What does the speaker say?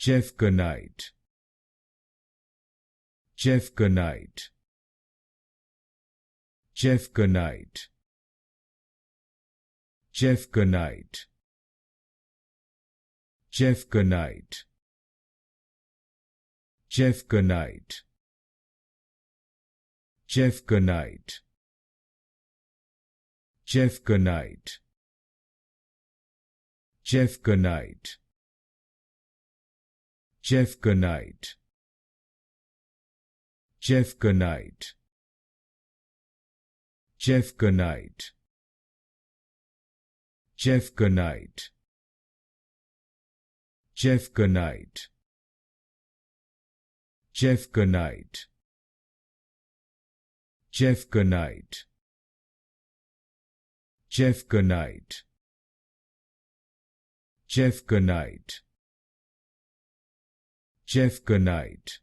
Chevkinite, Chevkinite, Chevkinite, Chevkinite, Chevkinite, Chevkinite, Chevkinite, Chevkinite, Chevkinite, Chevkinite, Chevkinite, Chevkinite, Chevkinite, Chevkinite, Chevkinite, Chevkinite, Chevkinite, Chevkinite, Chevkinite,